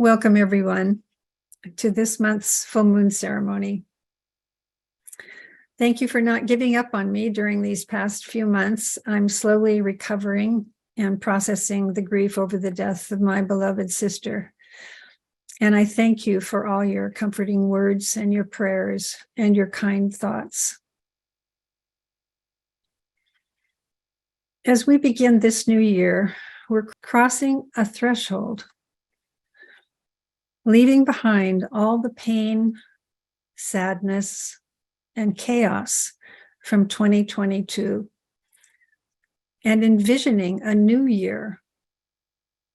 Welcome, everyone, to this month's full moon ceremony. Thank you for not giving up on me during these past few months. I'm slowly recovering and processing the grief over the death of my beloved sister. And I thank you for all your comforting words and your prayers and your kind thoughts. As we begin this new year, we're crossing a threshold, leaving behind all the pain, sadness, and chaos from 2022, and envisioning a new year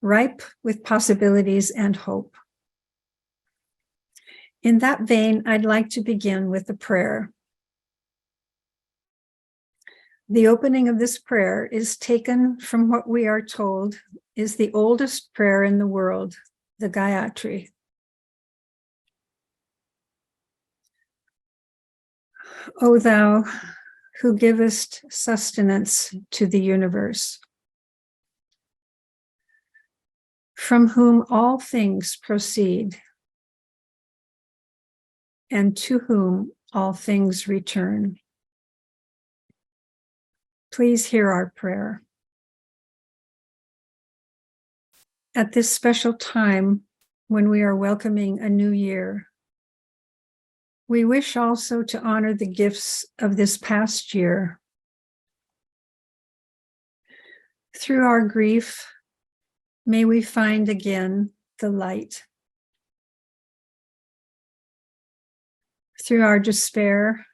ripe with possibilities and hope. In that vein, I'd like to begin with a prayer. The opening of this prayer is taken from what we are told is the oldest prayer in the world, the Gayatri. O thou who givest sustenance to the universe, from whom all things proceed, and to whom all things return. Please hear our prayer. At this special time, when we are welcoming a new year, we wish also to honor the gifts of this past year. Through our grief, may we find again the light. Through our despair,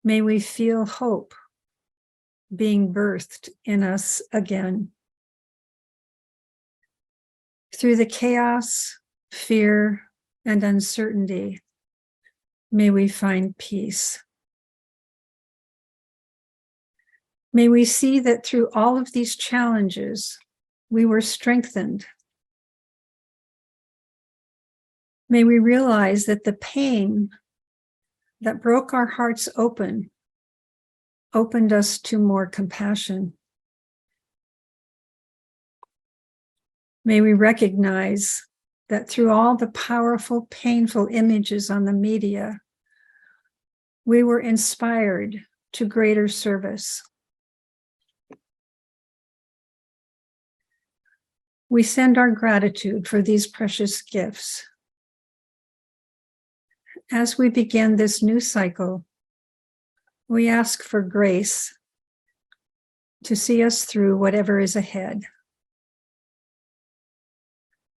may we feel hope being birthed in us again. Through the chaos, fear, and uncertainty, may we find peace. May we see that through all of these challenges, we were strengthened. May we realize that the pain that broke our hearts opened us to more compassion. May we recognize that through all the powerful, painful images on the media, we were inspired to greater service. We send our gratitude for these precious gifts. As we begin this new cycle, we ask for grace to see us through whatever is ahead.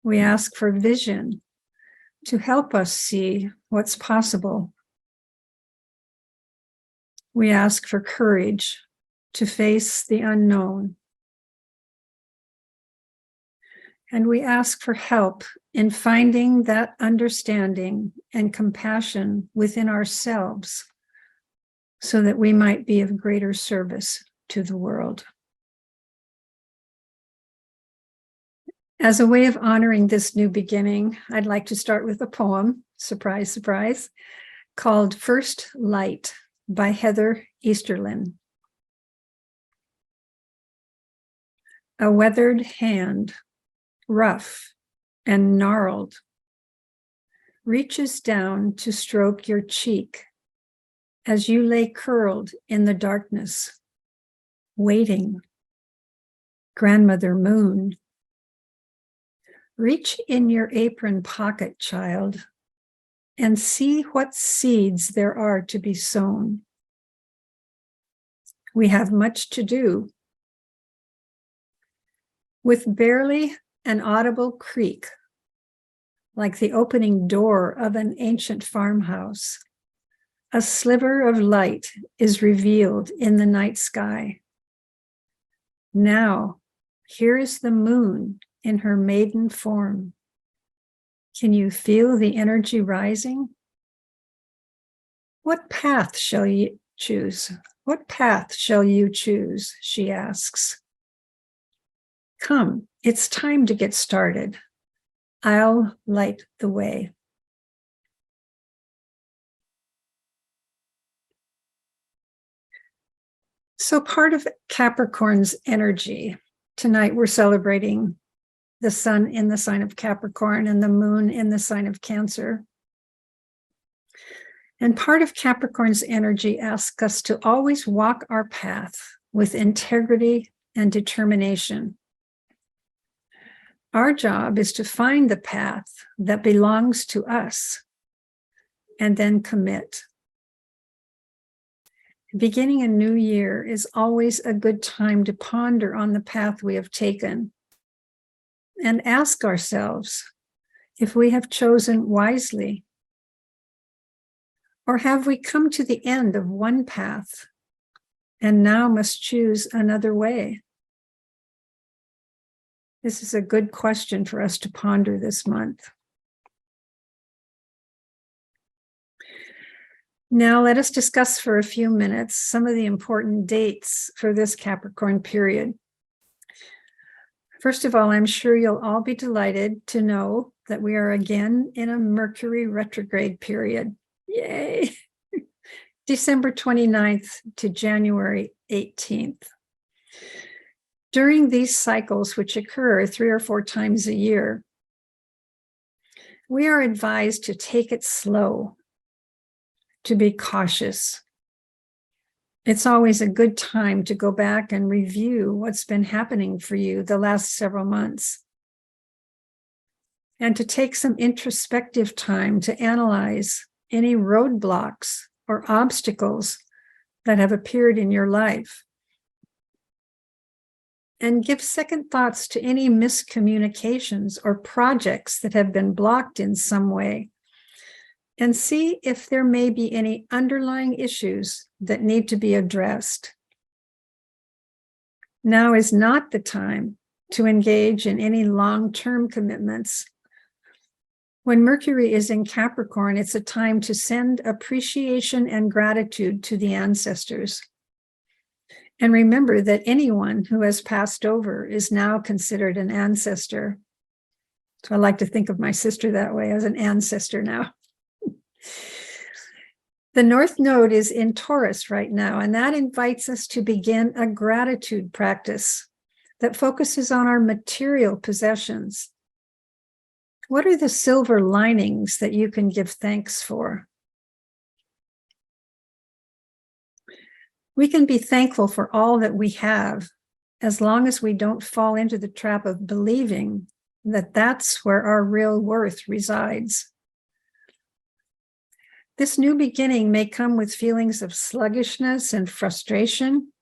We ask for vision to help us see what's possible. We ask for courage to face the unknown. And we ask for help in finding that understanding and compassion within ourselves so that we might be of greater service to the world. As a way of honoring this new beginning, I'd like to start with a poem, surprise, surprise, called First Light by Heather Easterlin. A weathered hand, rough and gnarled, reaches down to stroke your cheek as you lay curled in the darkness, waiting. Grandmother Moon, reach in your apron pocket, child, and see what seeds there are to be sown. We have much to do. With barely an audible creak, like the opening door of an ancient farmhouse, a sliver of light is revealed in the night sky. Now, here is the moon in her maiden form. Can you feel the energy rising? What path shall you choose? What path shall you choose? She asks. Come, it's time to get started. I'll light the way. So part of Capricorn's energy, tonight we're celebrating the sun in the sign of Capricorn and the moon in the sign of Cancer. And part of Capricorn's energy asks us to always walk our path with integrity and determination. Our job is to find the path that belongs to us and then commit. Beginning a new year is always a good time to ponder on the path we have taken and ask ourselves if we have chosen wisely, or have we come to the end of one path and now must choose another way? This is a good question for us to ponder this month. Now let us discuss for a few minutes some of the important dates for this Capricorn period. First of all, I'm sure you'll all be delighted to know that we are again in a Mercury retrograde period. Yay! December 29th to January 18th. During these cycles, which occur 3 or 4 times a year, we are advised to take it slow, to be cautious. It's always a good time to go back and review what's been happening for you the last several months, and to take some introspective time to analyze any roadblocks or obstacles that have appeared in your life, and give second thoughts to any miscommunications or projects that have been blocked in some way, and see if there may be any underlying issues that need to be addressed. Now is not the time to engage in any long-term commitments. When Mercury is in Capricorn, it's a time to send appreciation and gratitude to the ancestors. And remember that anyone who has passed over is now considered an ancestor. So I like to think of my sister that way, as an ancestor now. The North Node is in Taurus right now, and that invites us to begin a gratitude practice that focuses on our material possessions. What are the silver linings that you can give thanks for? We can be thankful for all that we have, as long as we don't fall into the trap of believing that that's where our real worth resides. This new beginning may come with feelings of sluggishness and frustration.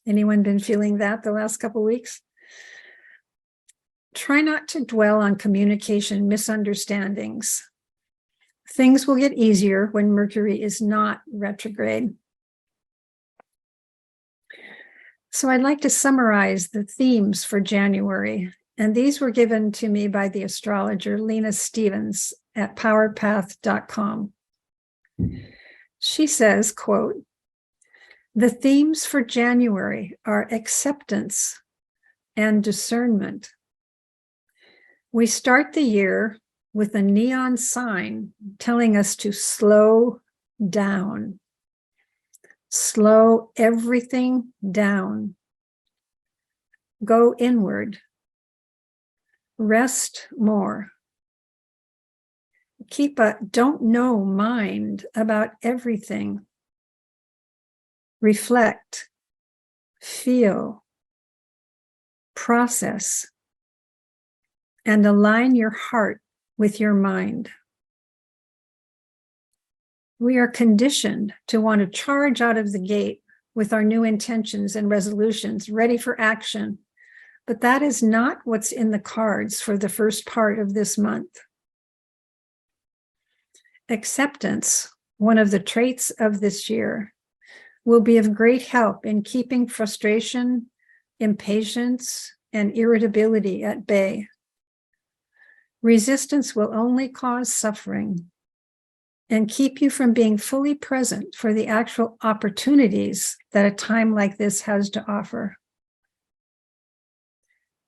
Anyone been feeling that the last couple of weeks? Try not to dwell on communication misunderstandings. Things will get easier when Mercury is not retrograde. So I'd like to summarize the themes for January, and these were given to me by the astrologer Lena Stevens at powerpath.com. She says, quote, "The themes for January are acceptance and discernment. We start the year with a neon sign telling us to slow down. Slow everything down. Go inward. Rest more. Keep a don't know mind about everything. Reflect, feel, process, and align your heart with your mind. We are conditioned to want to charge out of the gate with our new intentions and resolutions, ready for action. But that is not what's in the cards for the first part of this month. Acceptance, one of the traits of this year, will be of great help in keeping frustration, impatience, and irritability at bay. Resistance will only cause suffering and keep you from being fully present for the actual opportunities that a time like this has to offer.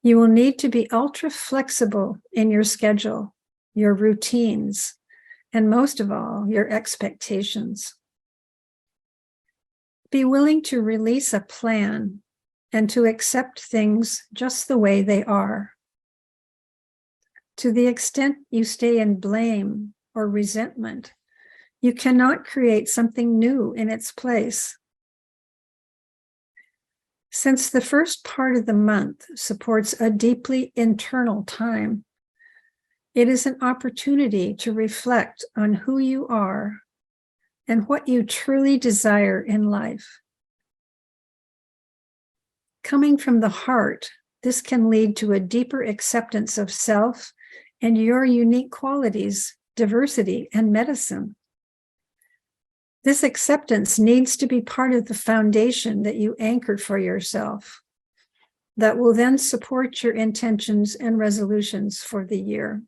You will need to be ultra flexible in your schedule, your routines, and most of all, your expectations. Be willing to release a plan and to accept things just the way they are. To the extent you stay in blame or resentment, you cannot create something new in its place. Since the first part of the month supports a deeply internal time, it is an opportunity to reflect on who you are and what you truly desire in life. Coming from the heart, this can lead to a deeper acceptance of self and your unique qualities, diversity, and medicine. This acceptance needs to be part of the foundation that you anchor for yourself that will then support your intentions and resolutions for the year.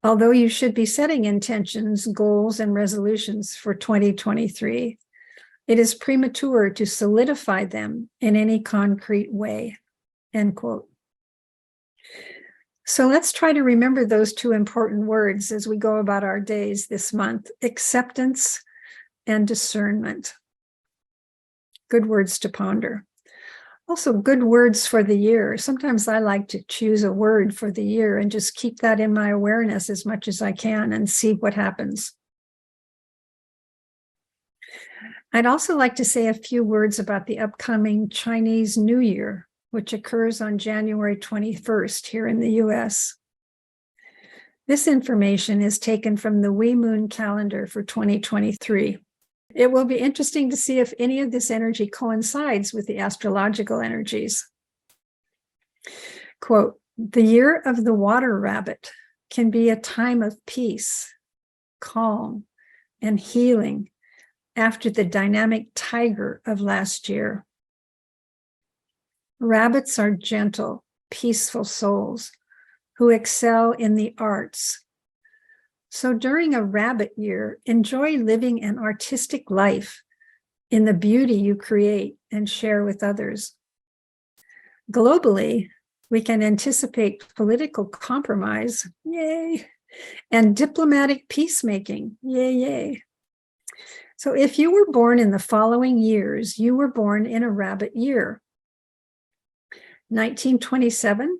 Although you should be setting intentions, goals, and resolutions for 2023, it is premature to solidify them in any concrete way, end quote. So let's try to remember those two important words as we go about our days this month: acceptance and discernment. Good words to ponder. Also, good words for the year. Sometimes I like to choose a word for the year and just keep that in my awareness as much as I can and see what happens. I'd also like to say a few words about the upcoming Chinese New Year, which occurs on January 21st here in the US. This information is taken from the Wee Moon calendar for 2023. It will be interesting to see if any of this energy coincides with the astrological energies. Quote, "The year of the water rabbit can be a time of peace, calm, and healing after the dynamic tiger of last year. Rabbits are gentle, peaceful souls who excel in the arts. So during a rabbit year, enjoy living an artistic life in the beauty you create and share with others. Globally, we can anticipate political compromise, yay, and diplomatic peacemaking, yay, yay. So if you were born in the following years, you were born in a rabbit year: 1927,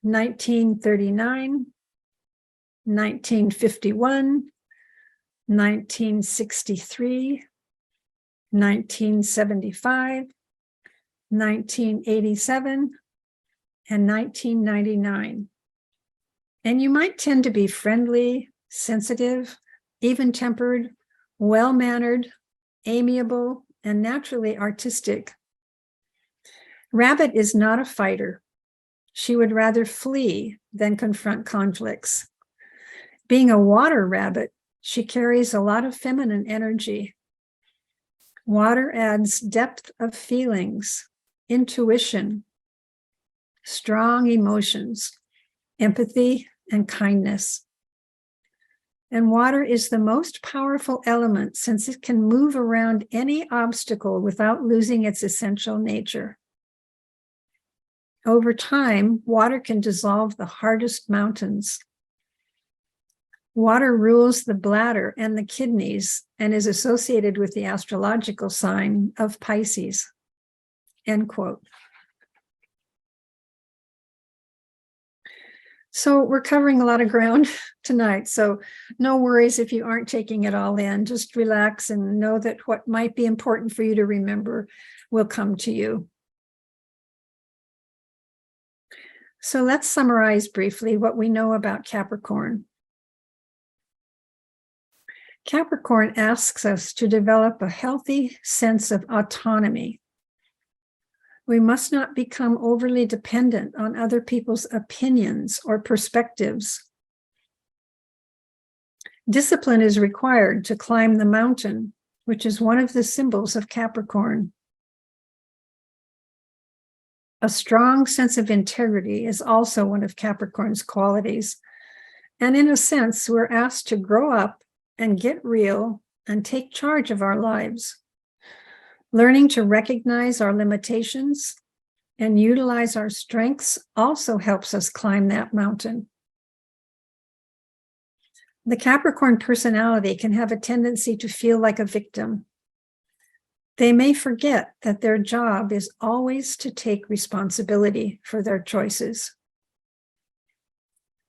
1939, 1951, 1963, 1975, 1987, and 1999. And you might tend to be friendly, sensitive, even-tempered, well-mannered, amiable, and naturally artistic. Rabbit is not a fighter. She would rather flee than confront conflicts. Being a water rabbit, she carries a lot of feminine energy. Water adds depth of feelings, intuition, strong emotions, empathy, and kindness. And water is the most powerful element since it can move around any obstacle without losing its essential nature. Over time, water can dissolve the hardest mountains. Water rules the bladder and the kidneys and is associated with the astrological sign of Pisces, end quote. So we're covering a lot of ground tonight, so no worries if you aren't taking it all in. Just relax and know that what might be important for you to remember will come to you. So let's summarize briefly what we know about Capricorn. Capricorn asks us to develop a healthy sense of autonomy. We must not become overly dependent on other people's opinions or perspectives. Discipline is required to climb the mountain, which is one of the symbols of Capricorn. A strong sense of integrity is also one of Capricorn's qualities. And in a sense, we're asked to grow up and get real and take charge of our lives. Learning to recognize our limitations and utilize our strengths also helps us climb that mountain. The Capricorn personality can have a tendency to feel like a victim. They may forget that their job is always to take responsibility for their choices.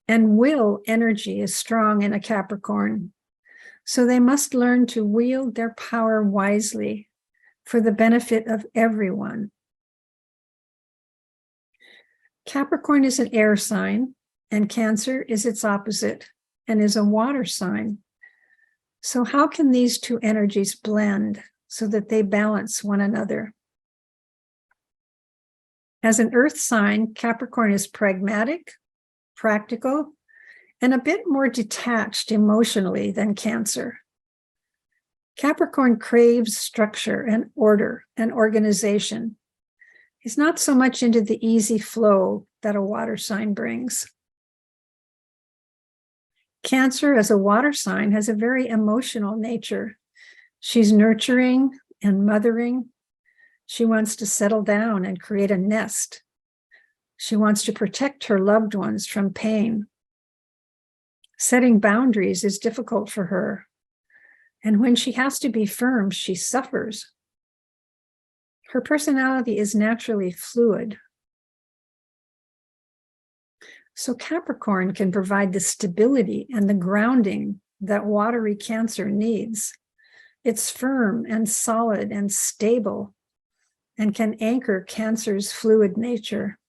And will energy is strong in a Capricorn, so they must learn to wield their power wisely for the benefit of everyone. Capricorn is an air sign, and Cancer is its opposite and is a water sign. So how can these two energies blend so that they balance one another? As an earth sign, Capricorn is pragmatic, practical, and a bit more detached emotionally than Cancer. Capricorn craves structure and order and organization. He's not so much into the easy flow that a water sign brings. Cancer, as a water sign, has a very emotional nature. She's nurturing and mothering. She wants to settle down and create a nest. She wants to protect her loved ones from pain. Setting boundaries is difficult for her. And when she has to be firm, she suffers. Her personality is naturally fluid. So Capricorn can provide the stability and the grounding that watery Cancer needs. It's firm and solid and stable and can anchor Cancer's fluid nature.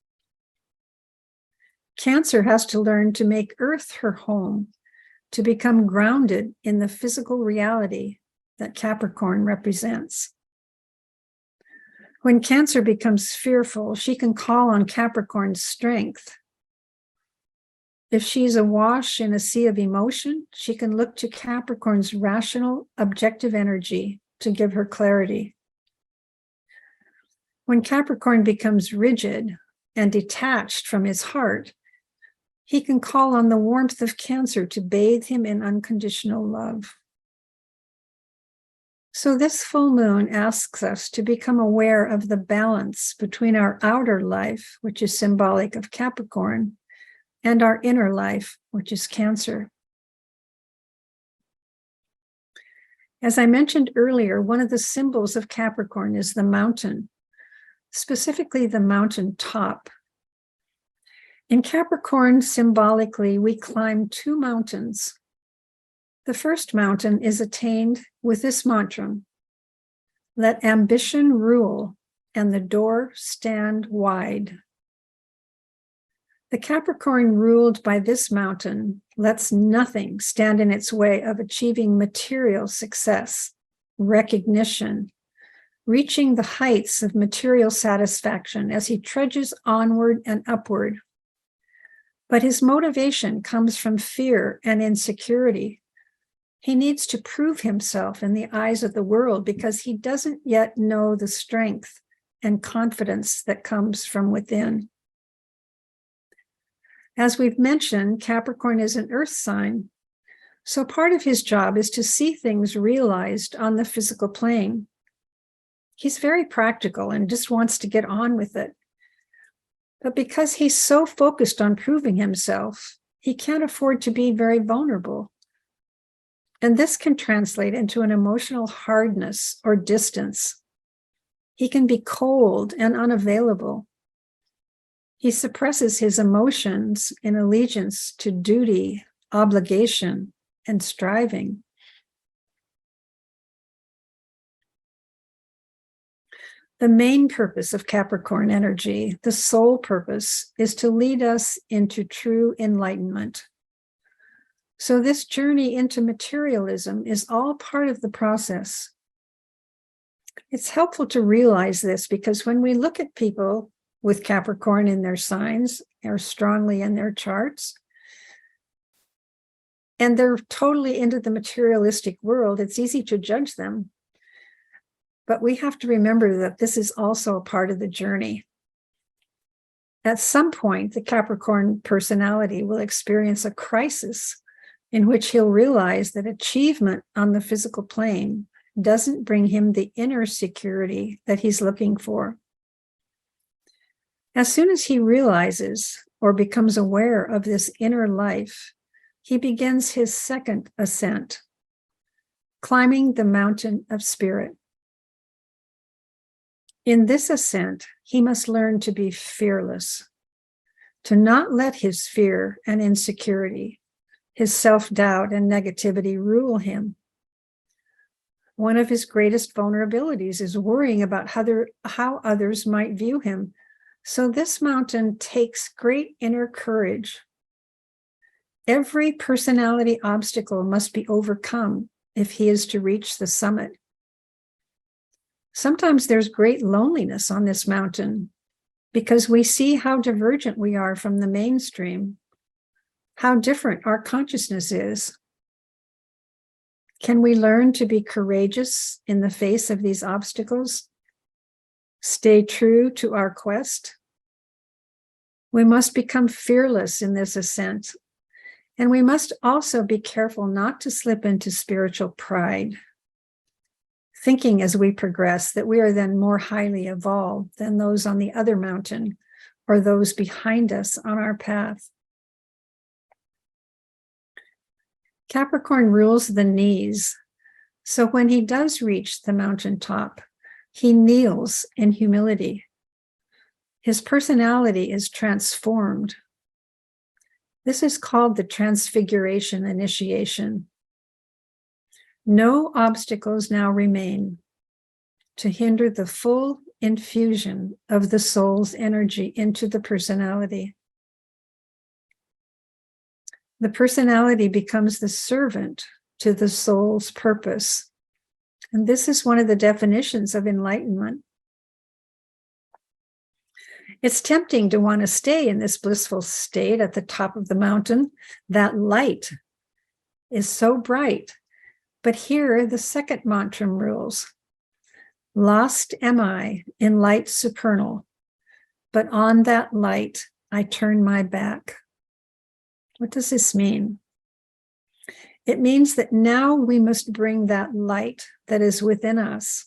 Cancer has to learn to make Earth her home, to become grounded in the physical reality that Capricorn represents. When Cancer becomes fearful, she can call on Capricorn's strength. If she's awash in a sea of emotion, she can look to Capricorn's rational, objective energy to give her clarity. When Capricorn becomes rigid and detached from his heart, he can call on the warmth of Cancer to bathe him in unconditional love. So this full moon asks us to become aware of the balance between our outer life, which is symbolic of Capricorn, and our inner life, which is Cancer. As I mentioned earlier, one of the symbols of Capricorn is the mountain, specifically the mountain top. In Capricorn, symbolically, we climb two mountains. The first mountain is attained with this mantra: let ambition rule and the door stand wide. The Capricorn ruled by this mountain lets nothing stand in its way of achieving material success, recognition, reaching the heights of material satisfaction as he trudges onward and upward. But his motivation comes from fear and insecurity. He needs to prove himself in the eyes of the world because he doesn't yet know the strength and confidence that comes from within. As we've mentioned, Capricorn is an earth sign, so part of his job is to see things realized on the physical plane. He's very practical and just wants to get on with it. But because he's so focused on proving himself, he can't afford to be very vulnerable. And this can translate into an emotional hardness or distance. He can be cold and unavailable. He suppresses his emotions in allegiance to duty, obligation, and striving. The main purpose of Capricorn energy, the sole purpose, is to lead us into true enlightenment. So this journey into materialism is all part of the process. It's helpful to realize this because when we look at people with Capricorn in their signs or strongly in their charts, and they're totally into the materialistic world, it's easy to judge them. But we have to remember that this is also a part of the journey. At some point, the Capricorn personality will experience a crisis in which he'll realize that achievement on the physical plane doesn't bring him the inner security that he's looking for. As soon as he realizes or becomes aware of this inner life, he begins his second ascent, climbing the mountain of spirit. In this ascent, he must learn to be fearless, to not let his fear and insecurity, his self-doubt and negativity rule him. One of his greatest vulnerabilities is worrying about how others might view him. So this mountain takes great inner courage. Every personality obstacle must be overcome if he is to reach the summit. Sometimes there's great loneliness on this mountain because we see how divergent we are from the mainstream, how different our consciousness is. Can we learn to be courageous in the face of these obstacles? Stay true to our quest? We must become fearless in this ascent, and we must also be careful not to slip into spiritual pride, thinking as we progress that we are then more highly evolved than those on the other mountain or those behind us on our path. Capricorn rules the knees, so when he does reach the mountaintop, he kneels in humility. His personality is transformed. This is called the Transfiguration initiation. No obstacles now remain to hinder the full infusion of the soul's energy into the personality. The personality becomes the servant to the soul's purpose. And this is one of the definitions of enlightenment. It's tempting to want to stay in this blissful state at the top of the mountain. That light is so bright. But here, the second mantra rules. Lost am I in light supernal, but on that light I turn my back. What does this mean? It means that now we must bring that light that is within us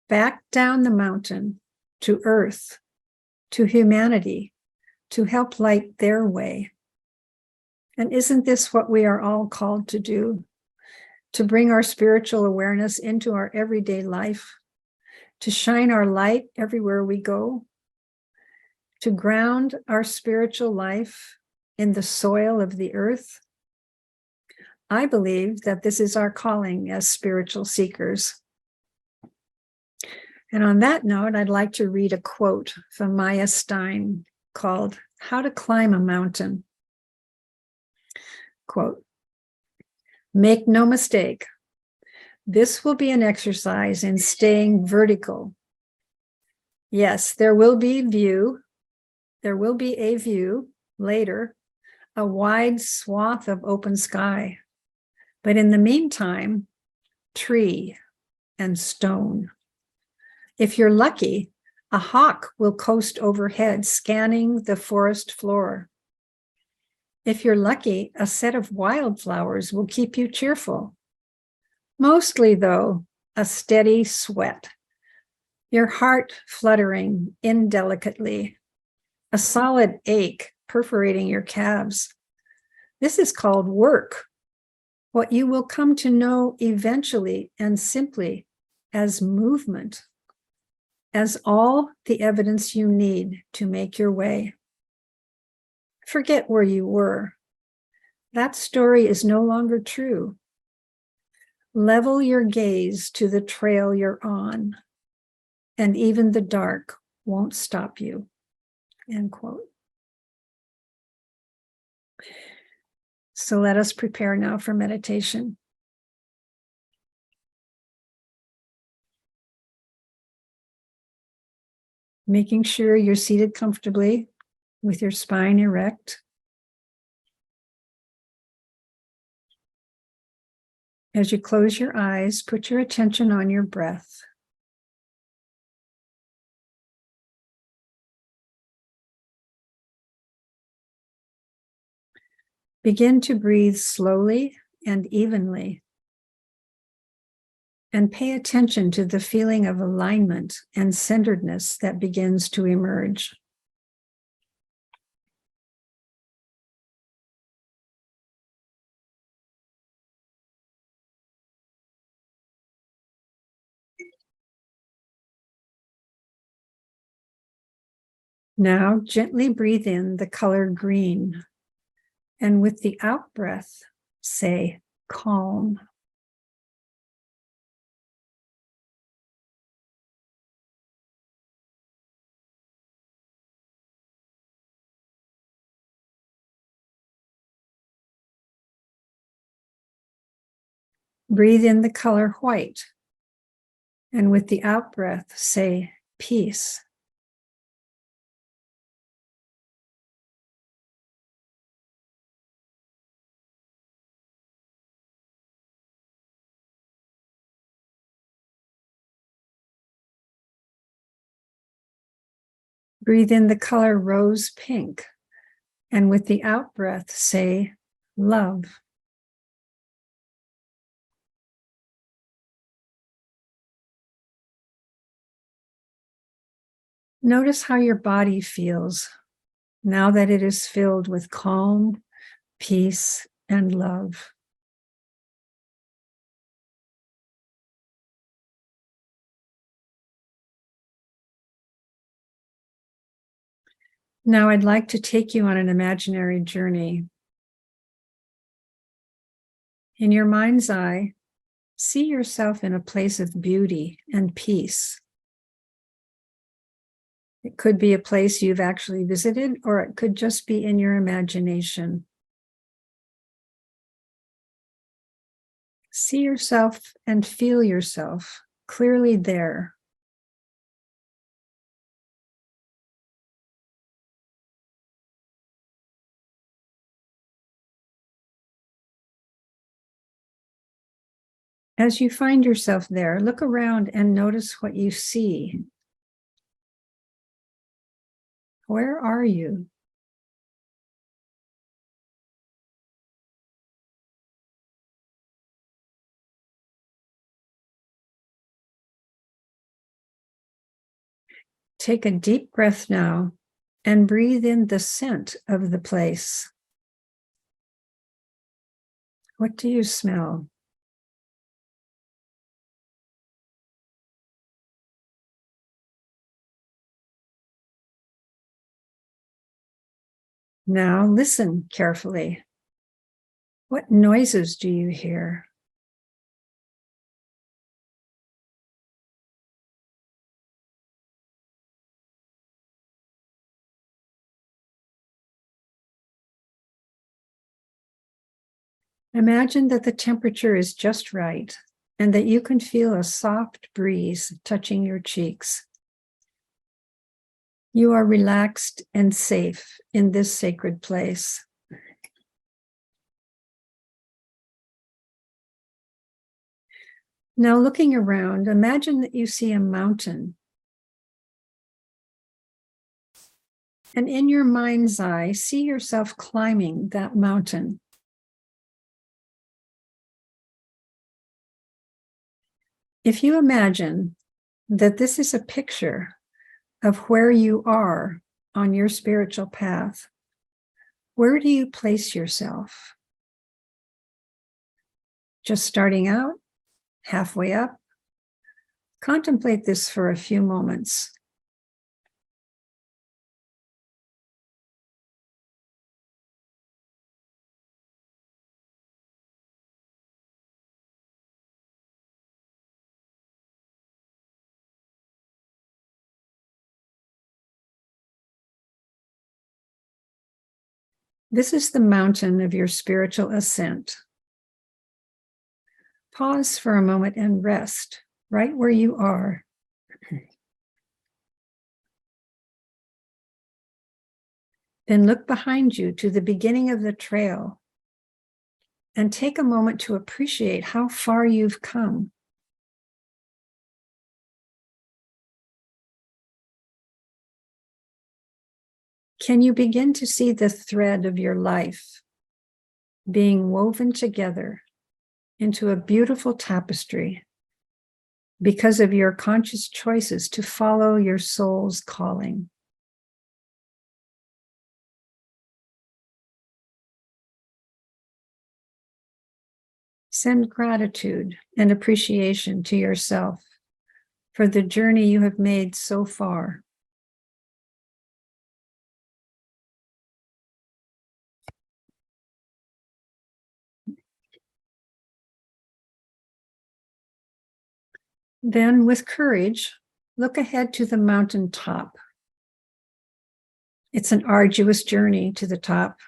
back down the mountain to earth, to humanity, to help light their way. And isn't this what we are all called to do? To bring our spiritual awareness into our everyday life, to shine our light everywhere we go, to ground our spiritual life in the soil of the earth. I believe that this is our calling as spiritual seekers. And on that note, I'd like to read a quote from Maya Stein called How to Climb a Mountain. Quote, "Make no mistake, this will be an exercise in staying vertical. Yes, there will be a view later, a wide swath of open sky. But in the meantime, tree and stone. If you're lucky, a hawk will coast overhead, scanning the forest floor. If you're lucky, a set of wildflowers will keep you cheerful. Mostly, though, a steady sweat, your heart fluttering indelicately, a solid ache perforating your calves. This is called work, what you will come to know eventually and simply as movement, as all the evidence you need to make your way. Forget where you were. That story is no longer true. Level your gaze to the trail you're on, and even the dark won't stop you." End quote. So let us prepare now for meditation. Making sure you're seated comfortably with your spine erect. As you close your eyes, put your attention on your breath. Begin to breathe slowly and evenly, and pay attention to the feeling of alignment and centeredness that begins to emerge. Now gently breathe in the color green, and with the out breath, say calm. Breathe in the color white, and with the out breath, say peace. Breathe in the color rose pink, and with the out breath, say love. Notice how your body feels now that it is filled with calm, peace, and love. Now I'd like to take you on an imaginary journey. In your mind's eye, see yourself in a place of beauty and peace. It could be a place you've actually visited, or it could just be in your imagination. See yourself and feel yourself clearly there. As you find yourself there, look around and notice what you see. Where are you? Take a deep breath now and breathe in the scent of the place. What do you smell? Now listen carefully. What noises do you hear? Imagine that the temperature is just right and that you can feel a soft breeze touching your cheeks. You are relaxed and safe in this sacred place. Now, looking around, imagine that you see a mountain. And in your mind's eye, see yourself climbing that mountain. If you imagine that this is a picture of where you are on your spiritual path, where do you place yourself? Just starting out? Halfway up? Contemplate this for a few moments. This is the mountain of your spiritual ascent. Pause for a moment and rest right where you are. Then look behind you to the beginning of the trail and take a moment to appreciate how far you've come. Can you begin to see the thread of your life being woven together into a beautiful tapestry because of your conscious choices to follow your soul's calling? Send gratitude and appreciation to yourself for the journey you have made so far. Then, with courage, look ahead to the mountain top. It's an arduous journey to the top.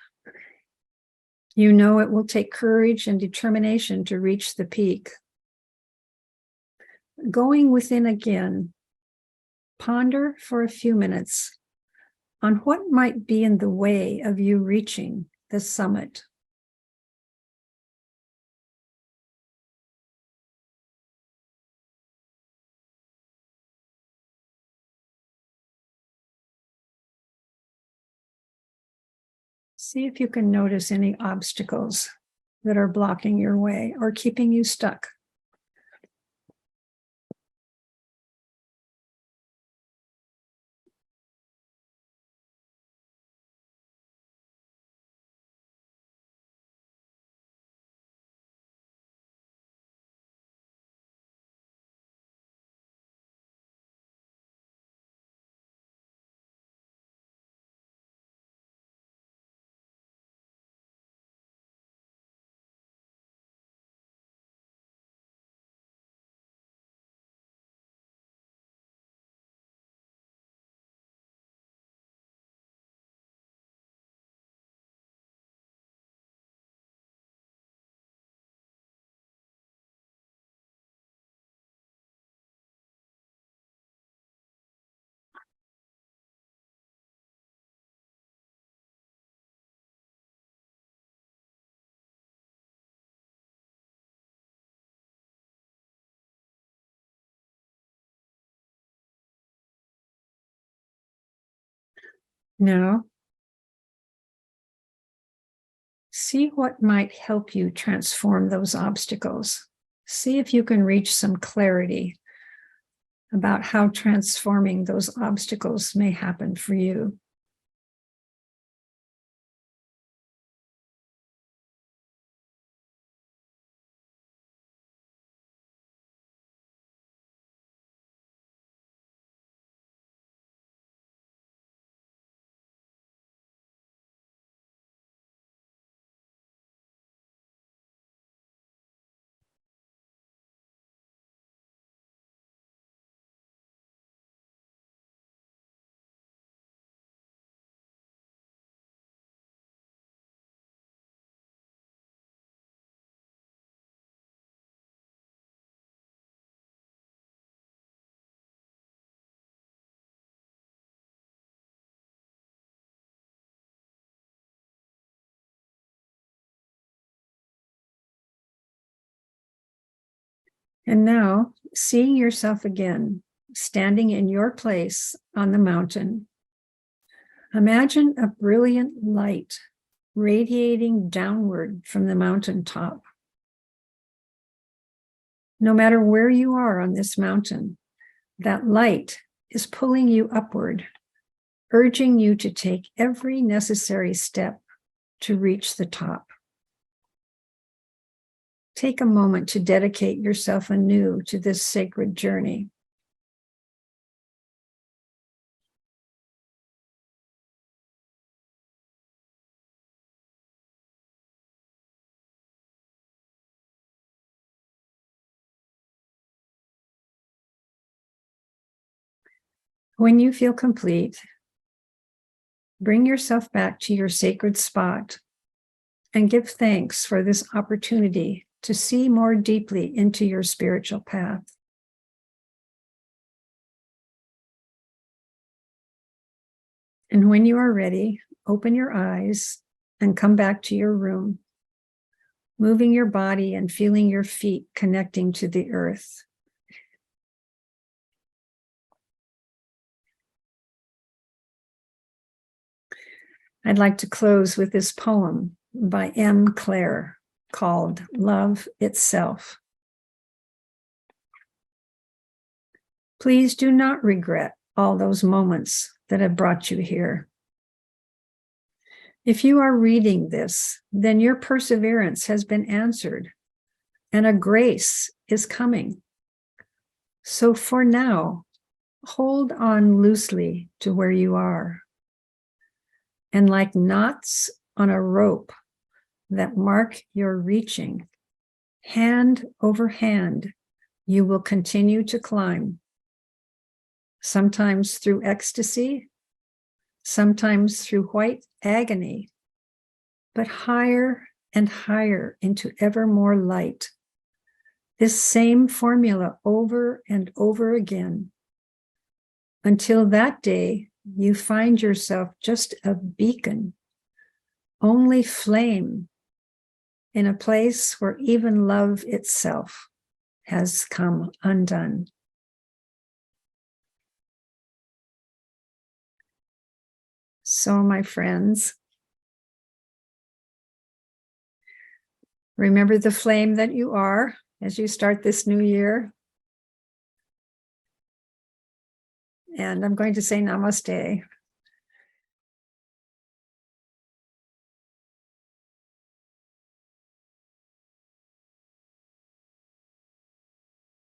You know it will take courage and determination to reach the peak. Going within again, ponder for a few minutes on what might be in the way of you reaching the summit. See if you can notice any obstacles that are blocking your way or keeping you stuck. Now, see what might help you transform those obstacles. See if you can reach some clarity about how transforming those obstacles may happen for you. And now, seeing yourself again, standing in your place on the mountain, imagine a brilliant light radiating downward from the mountaintop. No matter where you are on this mountain, that light is pulling you upward, urging you to take every necessary step to reach the top. Take a moment to dedicate yourself anew to this sacred journey. When you feel complete, bring yourself back to your sacred spot and give thanks for this opportunity to see more deeply into your spiritual path. And when you are ready, open your eyes and come back to your room, moving your body and feeling your feet connecting to the earth. I'd like to close with this poem by M. Clare called Love Itself. Please do not regret all those moments that have brought you here. If you are reading this, then your perseverance has been answered and a grace is coming. So for now, hold on loosely to where you are. And like knots on a rope that mark your reaching, hand over hand, you will continue to climb, sometimes through ecstasy, sometimes through white agony, but higher and higher into ever more light. This same formula over and over again, until that day you find yourself just a beacon, only flame, in a place where even love itself has come undone. So, my friends, remember the flame that you are as you start this new year. And I'm going to say namaste.